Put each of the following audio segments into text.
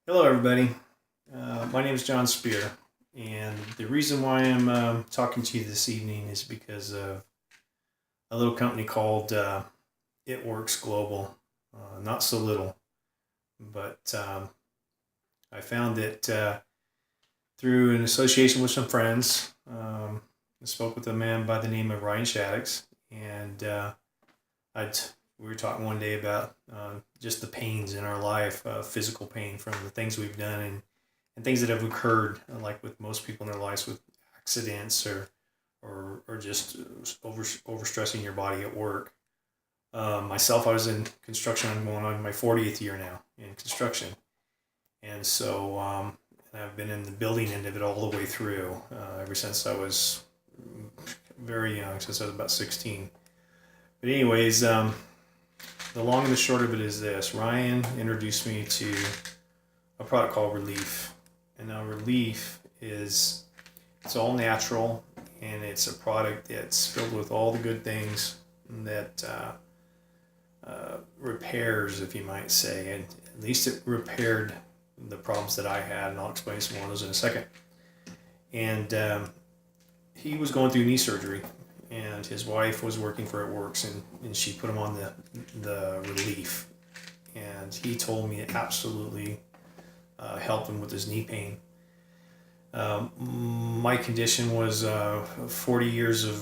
Hello, everybody. My name is John Spear, and the reason why I'm talking to you this evening is because of a little company called It Works Global. Not so little, but I found it through an association with some friends. I spoke with a man by the name of Ryan Shaddix, and I'd we were talking one day about just the pains in our life, physical pain from the things we've done and things that have occurred, like with most people in their lives with accidents or just overstressing your body at work. Myself, I was in construction. I'm going on my 40th year now in construction, and so I've been in the building end of it all the way through ever since I was very young, since I was about 16. But anyways, the long and the short of it is this: Ryan introduced me to a product called Relief, and now Relief is it's all natural, and it's a product that's filled with all the good things that repairs, if you might say, and at least it repaired the problems that I had, and I'll explain some more of those in a second. And he was going through knee surgery, and his wife was working for It Works, and she put him on the Relief, and he told me it absolutely helped him with his knee pain. My condition was 40 years of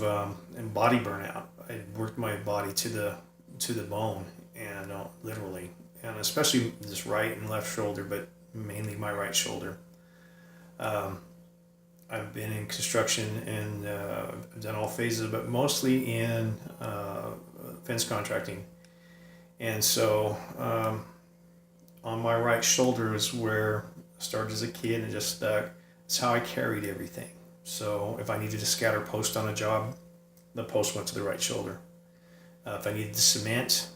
body burnout. I worked my body to the bone, and literally, and especially this right and left shoulder, but mainly my right shoulder. Um, I've been in construction and I've done all phases, but mostly in fence contracting. And so on my right shoulder is where I started as a kid and just stuck. It's how I carried everything. So if I needed to scatter post on a job, the post went to the right shoulder. If I needed to cement,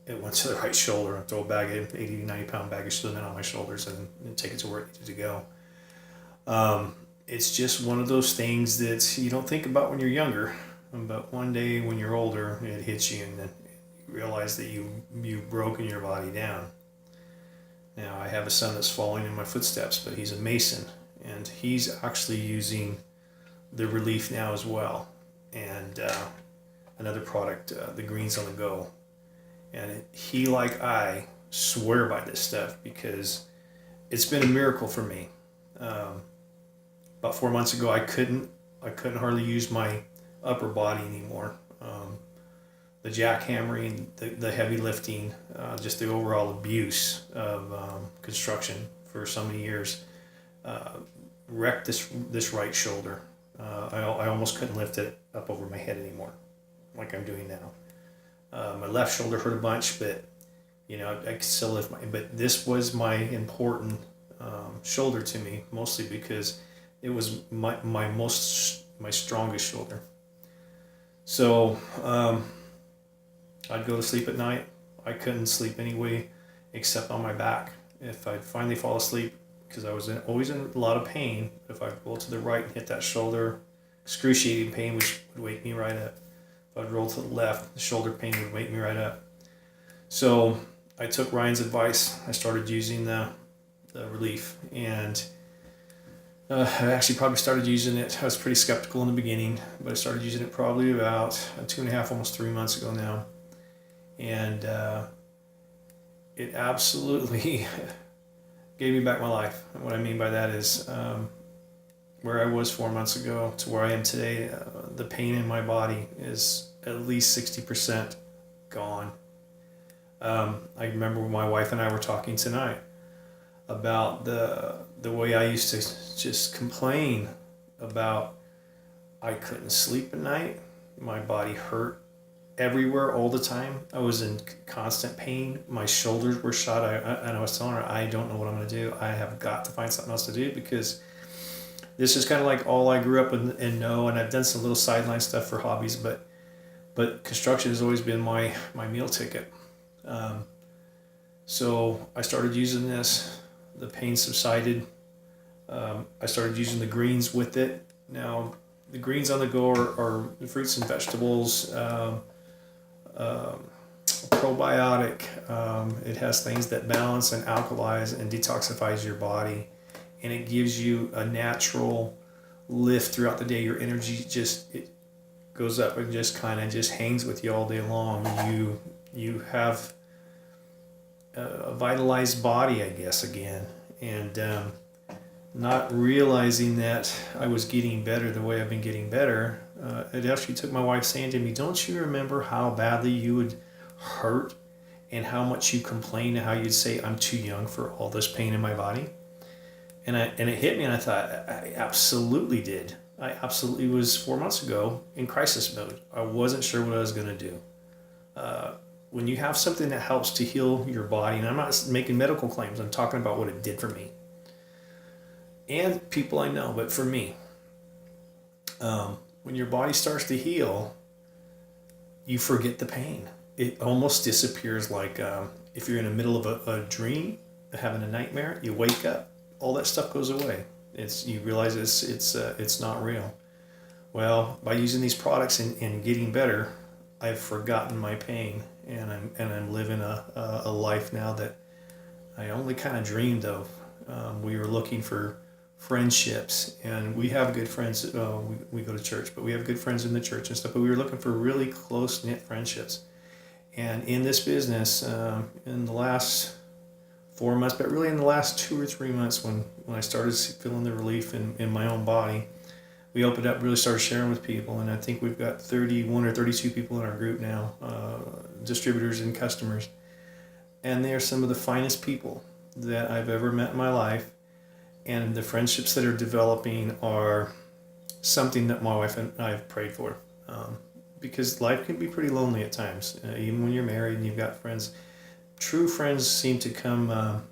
it went to the right shoulder. I'd throw a bag of 80, 90 pound bag of cement on my shoulders and take it to where it needed to go. It's just one of those things that you don't think about when you're younger, but one day when you're older, it hits you and then you realize that you've broken your body down. Now I have a son that's following in my footsteps, but he's a mason, and he's actually using the Relief now as well, and another product, the Greens on the Go, and he, like I, swear by this stuff because it's been a miracle for me. Um, about 4 months ago, I couldn't hardly use my upper body anymore. The jackhammering, the heavy lifting, just the overall abuse of construction for so many years uh, wrecked this right shoulder. I almost couldn't lift it up over my head anymore, like I'm doing now. My left shoulder hurt a bunch, but I could still lift my. But this was my important shoulder to me, mostly because it was my strongest shoulder. So I'd go to sleep at night. I couldn't sleep anyway, except on my back. If I'd finally fall asleep, because I was always in a lot of pain, if I'd roll to the right and hit that shoulder, excruciating pain, which would wake me right up. If I'd roll to the left, the shoulder pain would wake me right up. So I took Ryan's advice. I started using the Relief, and I actually probably started using it. I was pretty skeptical in the beginning, but I started using it probably about 2.5, almost 3 months ago now, and it absolutely gave me back my life. And what I mean by that is where I was 4 months ago to where I am today. The pain in my body is at least 60% gone. I remember when my wife and I were talking tonight about the way I used to just complain about I couldn't sleep at night. My body hurt everywhere all the time. I was in constant pain. My shoulders were shot. And I was telling her, I don't know what I'm going to do. I have got to find something else to do because this is kind of like all I grew up and know. And I've done some little sideline stuff for hobbies, but construction has always been my meal ticket. Um, so I started using this. The pain subsided. I started using the greens with it. Now, the greens on the go are fruits and vegetables, um, probiotic. It has things that balance and alkalize and detoxifies your body, and it gives you a natural lift throughout the day. Your energy just it goes up and just kind of just hangs with you all day long. You have a vitalized body, I guess, again, and not realizing that I was getting better the way I've been getting better. It actually took my wife saying to me, "Don't you remember how badly you would hurt and how much you complained and how you'd say I'm too young for all this pain in my body?" And it hit me, and I thought, I absolutely did. I absolutely was 4 months ago in crisis mode. I wasn't sure what I was going to do. When you have something that helps to heal your body, and I'm not making medical claims, I'm talking about what it did for me and people I know, but for me, when your body starts to heal, you forget the pain. It almost disappears. Like if you're in the middle of a dream, having a nightmare, you wake up, all that stuff goes away. You realize it's not real. Well, by using these products and getting better, I've forgotten my pain, and I'm living a life now that I only kind of dreamed of. We were looking for friendships, and we have good friends. We go to church, but we have good friends in the church and stuff. But we were looking for really close knit friendships, and in this business, in the last 4 months, but really in the last 2 or 3 months, when I started feeling the relief in my own body, we opened up, really started sharing with people, and I think we've got 31 or 32 people in our group now, distributors and customers, and they are some of the finest people that I've ever met in my life. And the friendships that are developing are something that my wife and I have prayed for. Because life can be pretty lonely at times, even when you're married and you've got friends. True friends seem to come out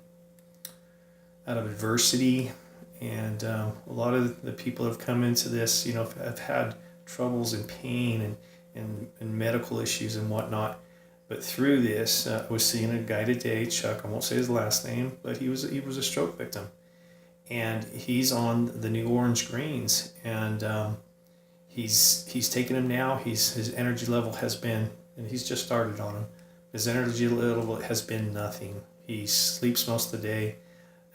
of adversity. And a lot of the people have come into this, have had troubles and pain and medical issues and whatnot. But through this, I was seeing a guy today, Chuck, I won't say his last name, but he was a stroke victim. And he's on the new Orange Greens, and he's taken them now. His energy level has been, and he's just started on them. His energy level has been nothing. He sleeps most of the day,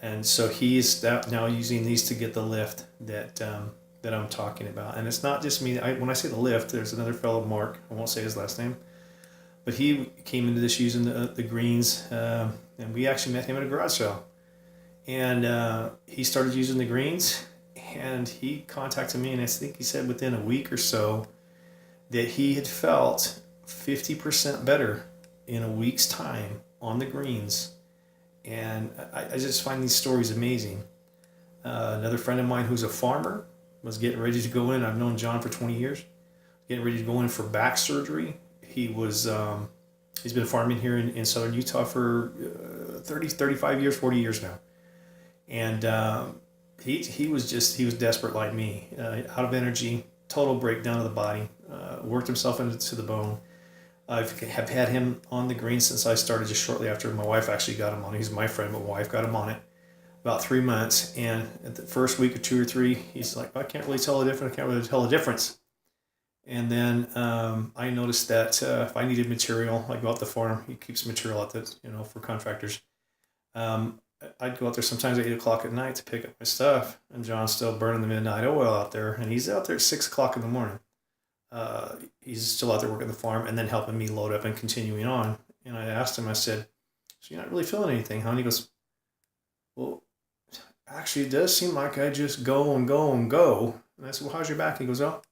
and so he's now using these to get the lift that I'm talking about. And it's not just me. When I say the lift, there's another fellow, Mark. I won't say his last name, but he came into this using the greens, and we actually met him at a garage sale. And he started using the greens, and he contacted me, and I think he said within a week or so that he had felt 50% better in a week's time on the greens. And I just find these stories amazing. Another friend of mine who's a farmer was getting ready to go in. I've known John for 20 years. Getting ready to go in for back surgery. He's been farming here in southern Utah for 30, 35 years, 40 years now. And he was desperate like me, out of energy, total breakdown of the body, worked himself into the bone. Have had him on the green since I started, just shortly after my wife actually got him on it. He's my friend, but my wife got him on it about 3 months. And at the first week or 2 or 3, he's like, I can't really tell the difference. And then I noticed that if I needed material, I go out the farm. He keeps material out there, for contractors. I'd go out there sometimes at 8 o'clock at night to pick up my stuff, and John's still burning the midnight oil out there, and he's out there at 6 o'clock in the morning. He's still out there working the farm and then helping me load up and continuing on. And I asked him, I said, so you're not really feeling anything, huh? And he goes, well, actually, it does seem like I just go and go and go. And I said, well, how's your back? He goes, well,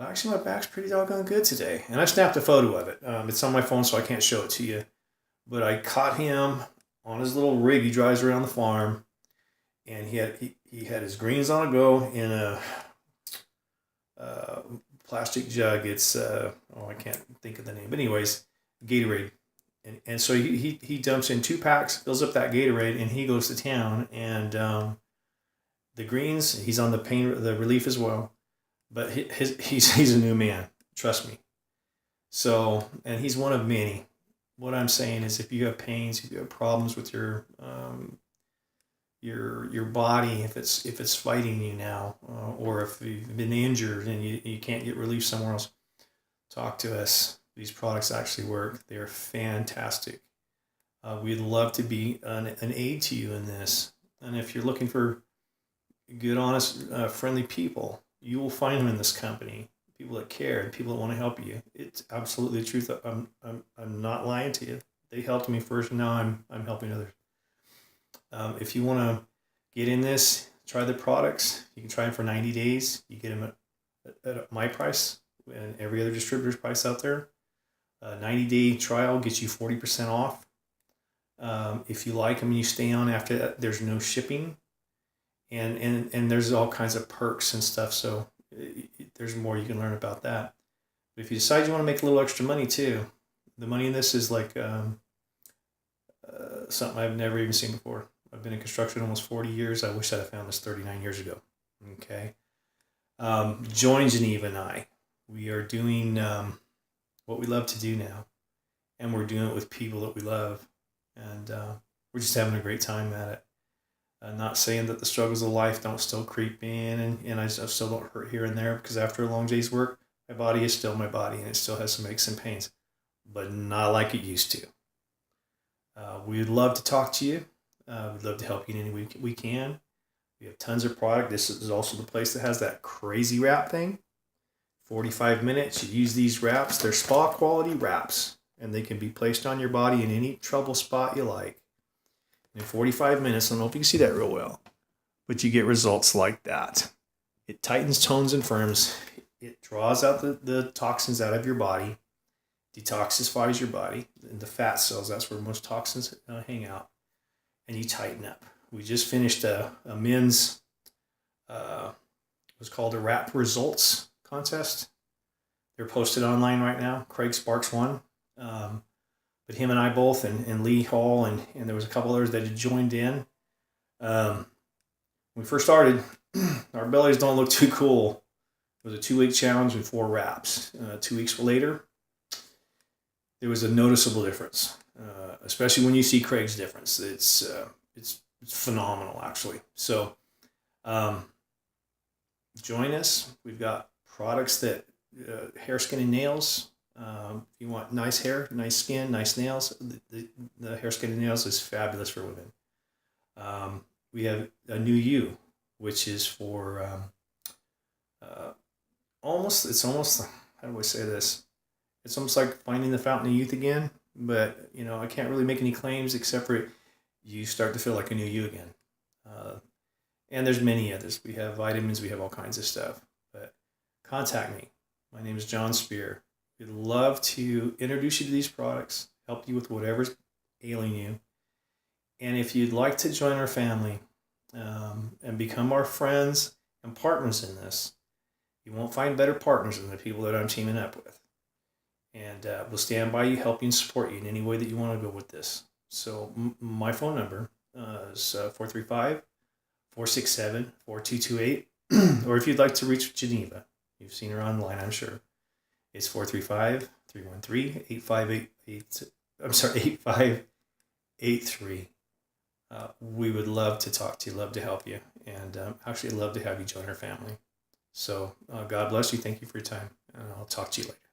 actually, my back's pretty doggone good today. And I snapped a photo of it. It's on my phone, so I can't show it to you. But I caught him on his little rig he drives around the farm, and he had his greens on a go in a plastic jug. It's I can't think of the name, but anyways, Gatorade, and so he dumps in 2 packs, fills up that Gatorade, and he goes to town. And the greens, he's on the relief as well, but he's a new man, trust me. So, and he's one of many. What I'm saying is, if you have pains, if you have problems with your body, if it's fighting you now, or if you've been injured and you can't get relief somewhere else, talk to us, These products actually work. They're fantastic. We'd love to be an aid to you in this. And if you're looking for good, honest, friendly people, you will find them in this company. People that care and people that want to help you. It's absolutely the truth. I'm not lying to you. They helped me first, and now I'm helping others. If you want to get in this, try the products. You can try them for 90 days. You get them at my price and every other distributor's price out there. 90-day trial gets you 40% off. If you like them and you stay on after that, there's no shipping. And there's all kinds of perks and stuff. So there's more you can learn about that. But if you decide you want to make a little extra money too, the money in this is like something I've never even seen before. I've been in construction almost 40 years. I wish I'd have found this 39 years ago. Okay. Join Geneva and I. We are doing what we love to do now. And we're doing it with people that we love. And we're just having a great time at it. Not saying that the struggles of life don't still creep in and I still don't hurt here and there, because after a long day's work, my body is still my body and it still has some aches and pains, but not like it used to. We'd love to talk to you. We'd love to help you in any way we can. We have tons of product. This is also the place that has that crazy wrap thing. 45 minutes, you use these wraps. They're spa quality wraps, and they can be placed on your body in any trouble spot you like. In 45 minutes, I don't know if you can see that real well, but you get results like that. It tightens, tones, and firms. It draws out the toxins out of your body, detoxifies your body, and the fat cells. That's where most toxins hang out, and you tighten up. We just finished a men's, it was called a Wrap Results contest. They're posted online right now. Craig Sparks won. But him and I both, and Lee Hall, and there was a couple others that had joined in. When we first started, our bellies don't look too cool. It was a 2-week challenge and 4 wraps. 2 weeks later, there was a noticeable difference, especially when you see Craig's difference. It's phenomenal, actually. So join us. We've got products that hair, skin, and nails. If you want nice hair, nice skin, nice nails, the hair, skin, and nails is fabulous for women. We have a new you, which is for it's almost, how do I say this? It's almost like finding the fountain of youth again, but, I can't really make any claims except for you start to feel like a new you again. And there's many others. We have vitamins, we have all kinds of stuff, but contact me. My name is John Spear. We'd love to introduce you to these products, help you with whatever's ailing you. And if you'd like to join our family and become our friends and partners in this, you won't find better partners than the people that I'm teaming up with. And we'll stand by you, help you, and support you in any way that you want to go with this. So my phone number is 435-467-4228. Or if you'd like to reach Geneva, you've seen her online, I'm sure. It's 435-313-8583. We would love to talk to you, love to help you, and actually love to have you join our family. So God bless you. Thank you for your time, and I'll talk to you later.